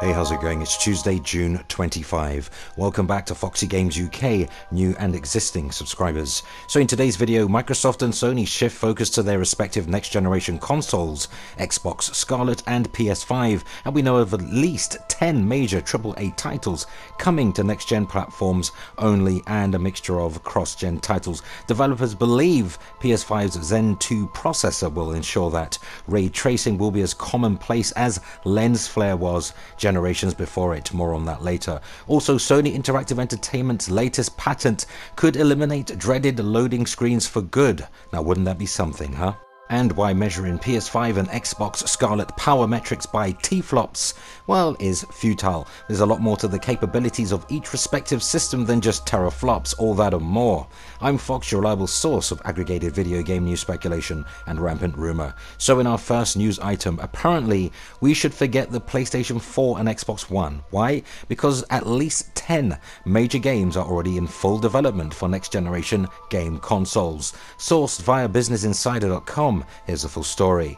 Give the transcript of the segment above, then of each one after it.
Hey, how's it going? It's Tuesday, June 25. Welcome back to Foxy Games UK, new and existing subscribers. So in today's video, Microsoft and Sony shift focus to their respective next generation consoles, Xbox Scarlet and PS5, and we know of at least 10 major AAA titles coming to next gen platforms only and a mixture of cross-gen titles. Developers believe PS5's Zen 2 processor will ensure that ray tracing will be as commonplace as lens flare was generations before it. More on that later. Also, Sony Interactive Entertainment's latest patent could eliminate dreaded loading screens for good. Now, wouldn't that be something, huh? And why measuring PS5 and Xbox Scarlet power metrics by TFLOPS, well, is futile. There's a lot more to the capabilities of each respective system than just teraflops, all that and more. I'm Fox, your reliable source of aggregated video game news, speculation and rampant rumor. So in our first news item, apparently we should forget the PlayStation 4 and Xbox One. Why? Because at least 10 major games are already in full development for next generation game consoles. Sourced via BusinessInsider.com. Here's the full story.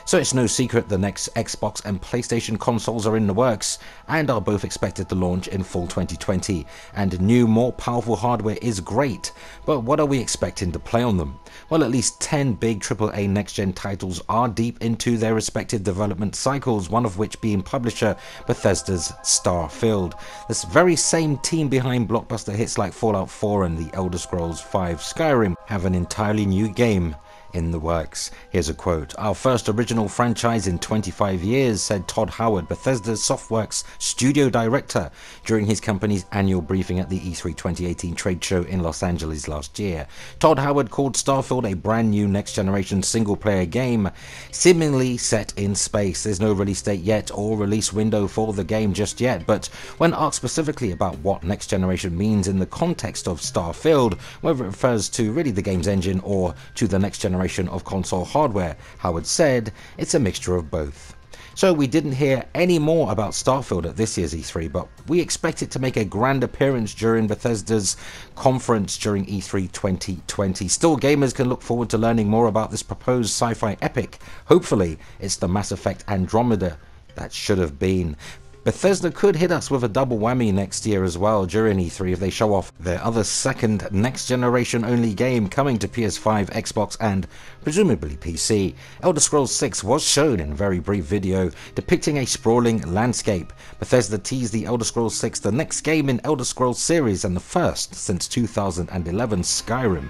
So it's no secret the next Xbox and PlayStation consoles are in the works and are both expected to launch in full 2020. And new, more powerful hardware is great, but what are we expecting to play on them? Well, at least 10 big AAA next-gen titles are deep into their respective development cycles, one of which being publisher Bethesda's Starfield. This very same team behind blockbuster hits like Fallout 4 and The Elder Scrolls V Skyrim have an entirely new game in the works. Here's a quote. "Our first original franchise in 25 years, said Todd Howard, Bethesda's Softworks studio director, during his company's annual briefing at the E3 2018 trade show in Los Angeles last year. Todd Howard called Starfield a brand new next generation single player game, seemingly set in space. There's no release date yet or release window for the game just yet, but when asked specifically about what next generation means in the context of Starfield, whether it refers to really the game's engine or to the next generation of console hardware, Howard said it's a mixture of both." So we didn't hear any more about Starfield at this year's E3, but we expect it to make a grand appearance during Bethesda's conference during E3 2020. Still, gamers can look forward to learning more about this proposed sci-fi epic. Hopefully, it's the Mass Effect Andromeda that should have been. Bethesda could hit us with a double whammy next year as well during E3 if they show off their other second next generation only game coming to PS5, Xbox and presumably PC. Elder Scrolls 6 was shown in a very brief video depicting a sprawling landscape. Bethesda teased the Elder Scrolls 6, the next game in Elder Scrolls series and the first since 2011 Skyrim.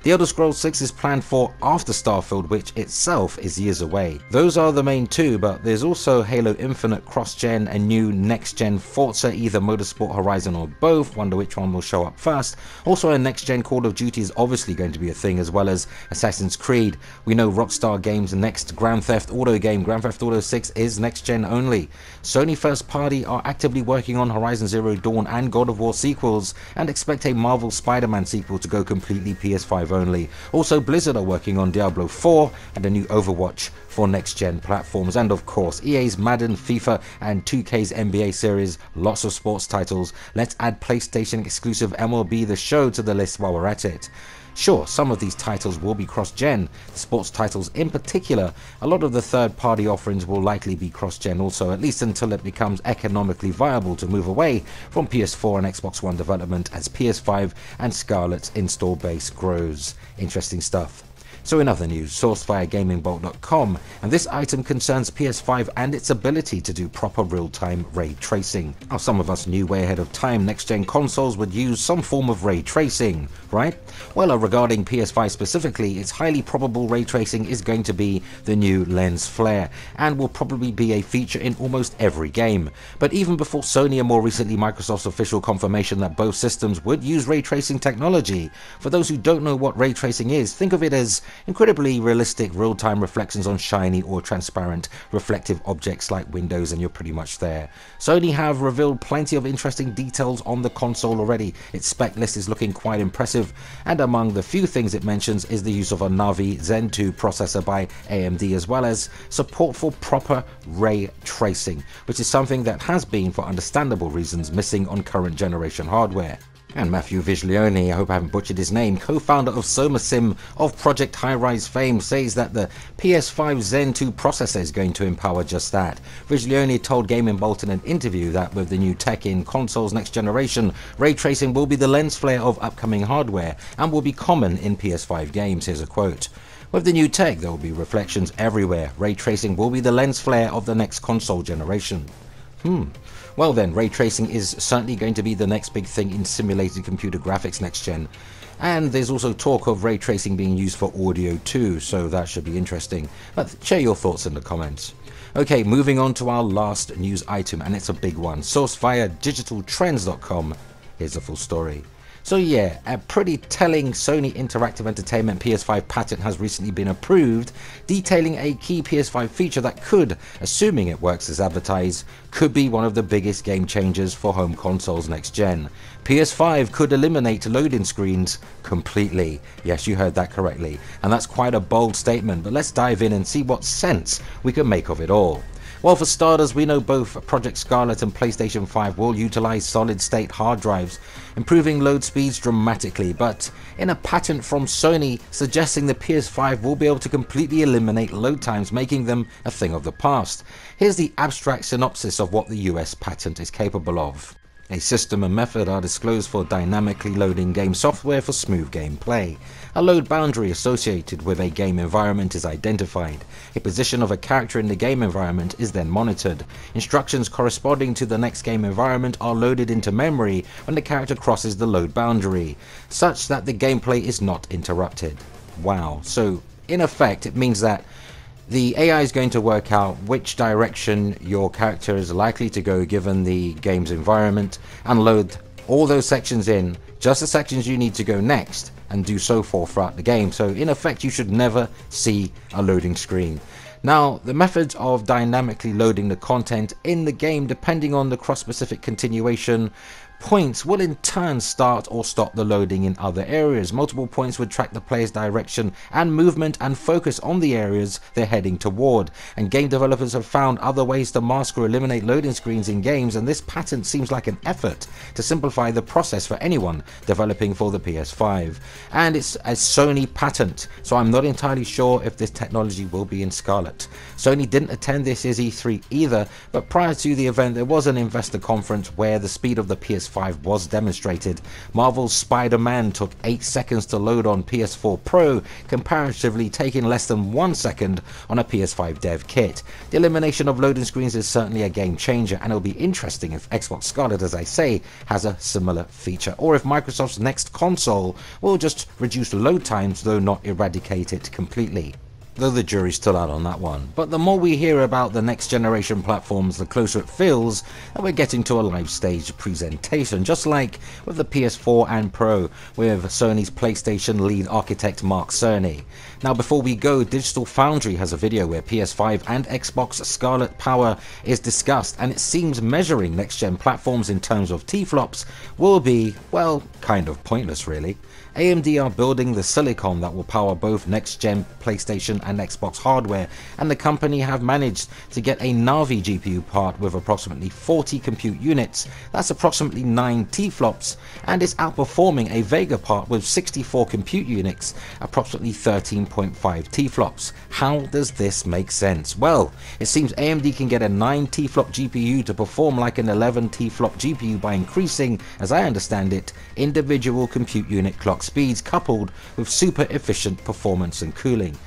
The Elder Scrolls 6 is planned for after Starfield, which itself is years away. Those are the main two, but there's also Halo Infinite cross-gen and new next-gen Forza, either Motorsport, Horizon or both. Wonder which one will show up first. Also a next-gen Call of Duty is obviously going to be a thing, as well as Assassin's Creed. We know Rockstar Games' next Grand Theft Auto game, Grand Theft Auto 6, is next-gen only. Sony First Party are actively working on Horizon Zero Dawn and God of War sequels, and expect a Marvel Spider-Man sequel to go completely PS5 only. Also, Blizzard are working on Diablo 4 and a new Overwatch for next-gen platforms. And of course, EA's Madden, FIFA and 2K's NBA series, lots of sports titles. Let's add PlayStation exclusive MLB The Show to the list while we're at it. Sure, some of these titles will be cross-gen, the sports titles in particular. A lot of the third-party offerings will likely be cross-gen also, at least until it becomes economically viable to move away from PS4 and Xbox One development as PS5 and Scarlet's install base grows. Interesting stuff. So in other news, sourced via GamingBolt.com, and this item concerns PS5 and its ability to do proper real-time ray tracing. Now, some of us knew way ahead of time next-gen consoles would use some form of ray tracing, right? Well, regarding PS5 specifically, it's highly probable ray tracing is going to be the new lens flare, and will probably be a feature in almost every game. But even before Sony and more recently Microsoft's official confirmation that both systems would use ray tracing technology, for those who don't know what ray tracing is, think of it as incredibly realistic real-time reflections on shiny or transparent reflective objects like windows, and you're pretty much there. Sony have revealed plenty of interesting details on the console already. Its spec list is looking quite impressive, and among the few things it mentions is the use of a Navi Zen 2 processor by AMD, as well as support for proper ray tracing, which is something that has been, for understandable reasons, missing on current generation hardware. And Matthew Viglione, I hope I haven't butchered his name, co-founder of SomaSim of Project High-Rise fame, says that the PS5 Zen 2 processor is going to empower just that. Viglione told Gaming Bolt in an interview that with the new tech in consoles next generation, ray tracing will be the lens flare of upcoming hardware and will be common in PS5 games. Here's a quote. With the new tech, there will be reflections everywhere. Ray tracing will be the lens flare of the next console generation. Well then, ray tracing is certainly going to be the next big thing in simulated computer graphics next gen. And there's also talk of ray tracing being used for audio too, so that should be interesting. But share your thoughts in the comments. Okay, moving on to our last news item, and it's a big one. Sourced via digitaltrends.com. Here's the full story. So yeah, a pretty telling Sony Interactive Entertainment PS5 patent has recently been approved, detailing a key PS5 feature that could, assuming it works as advertised, could be one of the biggest game changers for home consoles next gen. PS5 could eliminate loading screens completely. Yes, you heard that correctly. And that's quite a bold statement, but let's dive in and see what sense we can make of it all. Well, for starters, we know both Project Scarlet and PlayStation 5 will utilize solid-state hard drives, improving load speeds dramatically, but in a patent from Sony suggesting the PS5 will be able to completely eliminate load times, making them a thing of the past. Here's the abstract synopsis of what the US patent is capable of. A system and method are disclosed for dynamically loading game software for smooth gameplay. A load boundary associated with a game environment is identified. A position of a character in the game environment is then monitored. Instructions corresponding to the next game environment are loaded into memory when the character crosses the load boundary, such that the gameplay is not interrupted. Wow, so in effect it means that the AI is going to work out which direction your character is likely to go given the game's environment and load all those sections in, just the sections you need to go next, and do so forth throughout the game. So in effect, you should never see a loading screen. Now, the methods of dynamically loading the content in the game, depending on the cross-specific continuation points, will in turn start or stop the loading in other areas. Multiple points would track the player's direction and movement and focus on the areas they're heading toward. And game developers have found other ways to mask or eliminate loading screens in games, and this patent seems like an effort to simplify the process for anyone developing for the PS5. And it's a Sony patent, so I'm not entirely sure if this technology will be in Scarlet. Sony didn't attend this year's E3 either, but prior to the event there was an investor conference where the speed of the PS5 was demonstrated. Marvel's Spider-Man took 8 seconds to load on PS4 Pro, comparatively taking less than 1 second on a PS5 dev kit. The elimination of loading screens is certainly a game changer, and it'll be interesting if Xbox Scarlet, as I say, has a similar feature, or if Microsoft's next console will just reduce load times though not eradicate it completely. Though the jury's still out on that one. But the more we hear about the next generation platforms, the closer it feels that we're getting to a live stage presentation, just like with the PS4 and Pro with Sony's PlayStation lead architect Mark Cerny. Now before we go, Digital Foundry has a video where PS5 and Xbox Scarlet power is discussed, and it seems measuring next gen platforms in terms of TFLOPS will be, well, kind of pointless really. AMD are building the silicon that will power both next-gen PlayStation and Xbox hardware, and the company have managed to get a Navi GPU part with approximately 40 compute units. That's approximately 9 TFLOPS, and is outperforming a Vega part with 64 compute units, approximately 13.5 TFLOPS. How does this make sense? Well, it seems AMD can get a 9 TFLOP GPU to perform like an 11 TFLOP GPU by increasing, as I understand it, individual compute unit clock speeds coupled with super efficient performance and cooling.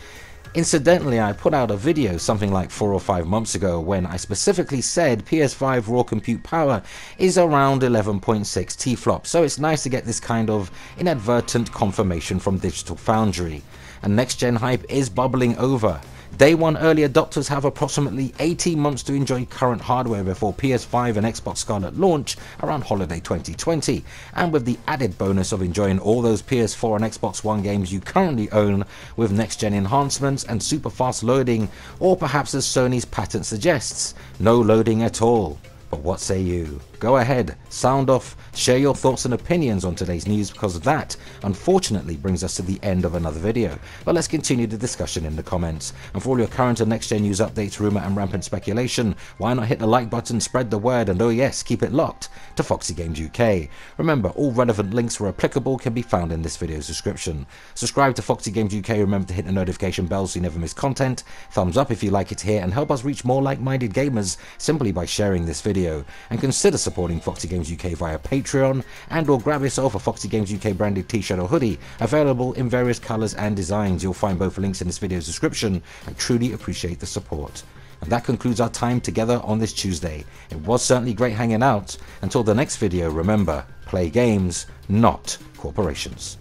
Incidentally, I put out a video something like 4 or 5 months ago when I specifically said PS5 raw compute power is around 11.6 TFLOPS, so it's nice to get this kind of inadvertent confirmation from Digital Foundry. And next gen hype is bubbling over. Day one early adopters have approximately 18 months to enjoy current hardware before PS5 and Xbox Scarlet launch around holiday 2020, and with the added bonus of enjoying all those PS4 and Xbox One games you currently own with next-gen enhancements and super fast loading, or perhaps as Sony's patent suggests, no loading at all. But what say you? Go ahead, sound off, share your thoughts and opinions on today's news, because that unfortunately brings us to the end of another video. But let's continue the discussion in the comments. And for all your current and next gen news updates, rumor and rampant speculation, why not hit the like button, spread the word, and oh yes, keep it locked to Foxy Games UK. Remember, all relevant links where applicable can be found in this video's description. Subscribe to Foxy Games UK, remember to hit the notification bell so you never miss content. Thumbs up if you like it here, and help us reach more like-minded gamers simply by sharing this video. And consider supporting Foxy Games UK via Patreon, and or grab yourself a Foxy Games UK branded t-shirt or hoodie, available in various colours and designs. You'll find both links in this video's description. I truly appreciate the support. And that concludes our time together on this Tuesday. It was certainly great hanging out. Until the next video, remember, play games, not corporations.